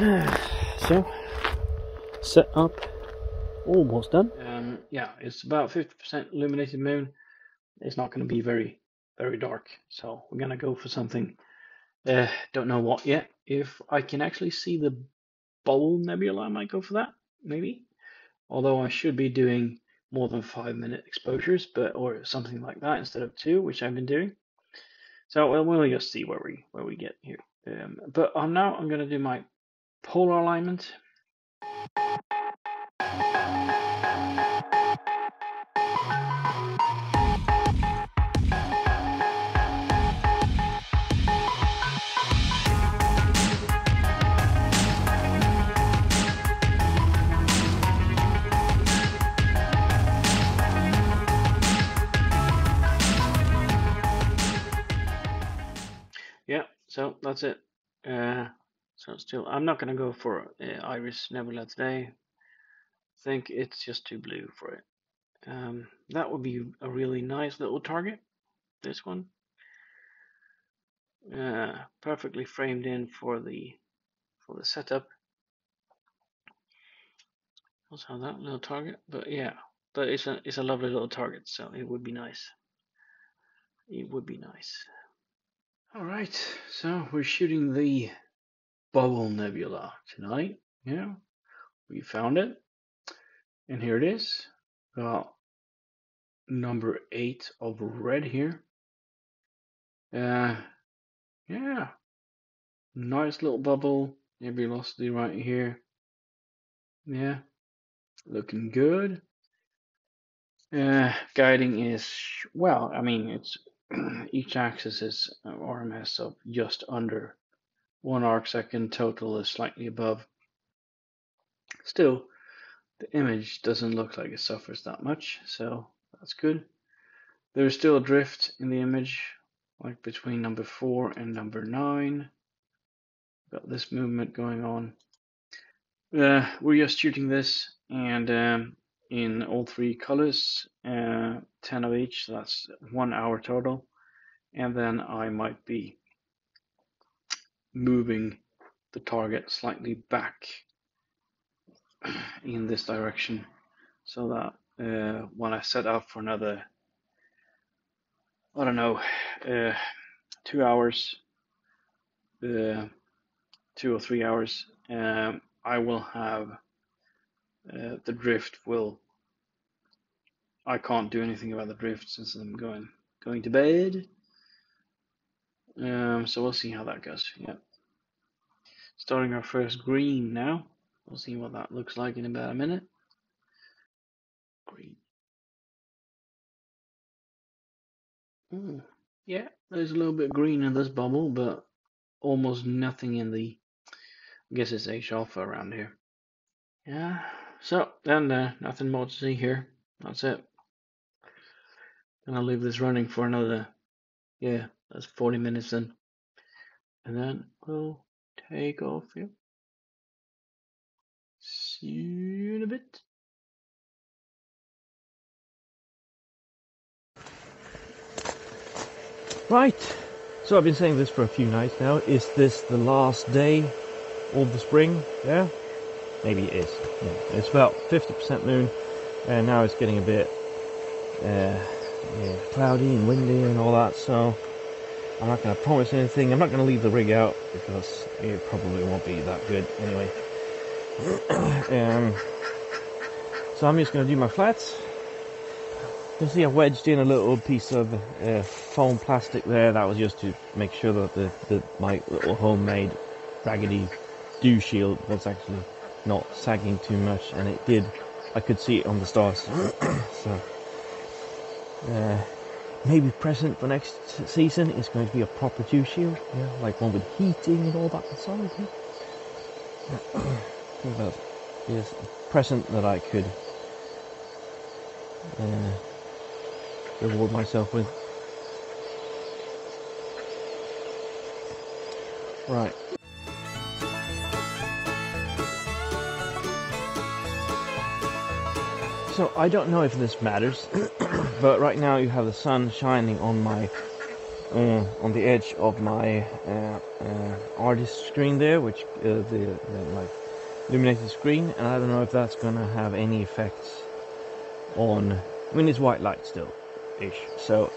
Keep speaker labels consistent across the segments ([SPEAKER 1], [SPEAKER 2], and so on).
[SPEAKER 1] So, set up, almost done. Yeah, it's about 50% illuminated moon. It's not going to be very dark, so we're going to go for something. Don't know what yet. If I can actually see the bubble nebula, I might go for that, maybe. Although I should be doing more than 5-minute exposures, or something like that instead of 2, which I've been doing. So we'll just see where we get here. But now I'm going to do my polar alignment. Yeah, so that's it. So still, I'm not gonna go for Iris Nebula today. I think it's just too blue for it. That would be a really nice little target. This one, perfectly framed in for the setup. Also that little target, but yeah, but it's a lovely little target, so it would be nice. It would be nice. All right, so we're shooting the bubble nebula tonight. Yeah, we found it, and here it is. Number 8 of red here. Yeah, nice little bubble, nebulosity right here. Yeah, looking good. Guiding is, well, I mean, it's each axis is RMS of just under 1 arc second. Total is slightly above. Still, the image doesn't look like it suffers that much, so that's good. There's still a drift in the image, like between number 4 and number 9. Got this movement going on. We're just shooting this, and in all 3 colors, 10 of each, so that's 1 hour total. And then I might be moving the target slightly back in this direction, so that when I set up for another, I don't know, 2 hours, 2 or 3 hours, I will have the drift will. I can't do anything about the drift since I'm going to bed. So we'll see how that goes. Yeah, starting our first green now. We'll see what that looks like in about a minute. Green. Yeah, there's a little bit green in this bubble, but almost nothing in the. I guess it's H alpha around here. Yeah. So then nothing more to see here. That's it. And I'll leave this running for another. Yeah, that's 40 minutes then. And then we'll take off here. See you in a bit. Right, so I've been saying this for a few nights now. Is this the last day of the spring? Yeah, maybe it is. Yeah. It's about 50% moon, and now it's getting a bit cloudy and windy and all that, so I'm not going to promise anything. I'm not going to leave the rig out because it probably won't be that good anyway. So I'm just going to do my flats. You can see I wedged in a little piece of foam plastic there. That was just to make sure that my little homemade raggedy dew shield was actually not sagging too much, and it did. I could see it on the stars. So maybe present for next season is going to be a proper dew shield, yeah, like one with heating and all that inside. I think that is a present that I could reward myself with. Right. So I don't know if this matters, but right now you have the sun shining on my
[SPEAKER 2] on the edge of my artist screen there, which the like illuminated screen, and I don't know if that's gonna have any effects on. I mean, it's white light still, ish. So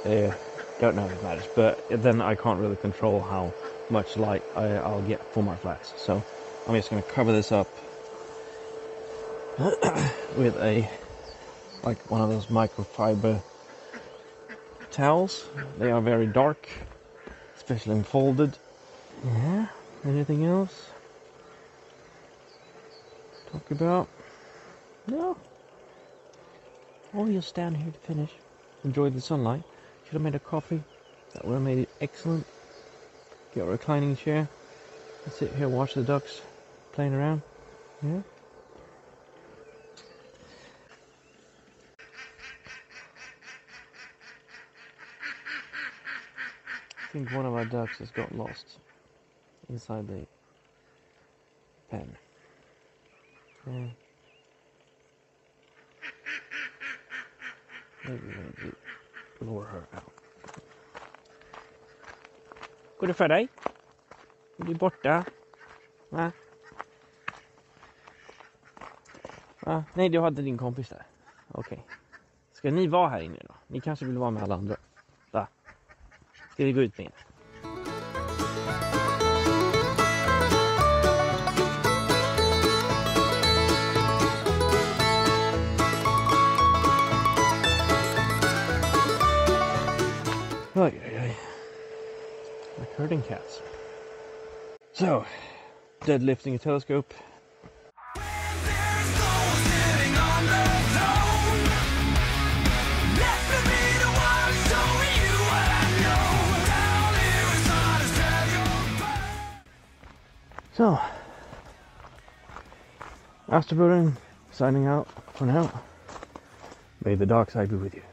[SPEAKER 2] don't know if it matters, but then I can't really control how much light I'll get for my flash. So I'm just gonna cover this up with one of those microfiber towels. They are very dark, especially when folded. Yeah. Anything else? Talk about? No. Oh, you'll stand here to finish. Enjoy the sunlight. Should have made a coffee. That would have made it excellent. Get a reclining chair. And sit here, watch the ducks playing around. Yeah. I think one of our ducks has got lost inside the pen. Yeah. Maybe we need to lure her out. Går det för dig? Är du borta? Va? Va? Nej, du hade din kompis där. Okej. Ska ni vara här inne då? Ni kanske vill vara med alla andra. Va? Ska vi gå ut med er? Oj, oj, oj. Like herding cats. So, deadlifting a telescope. So, Astrobuilding signing out for now. May the dark side be with you.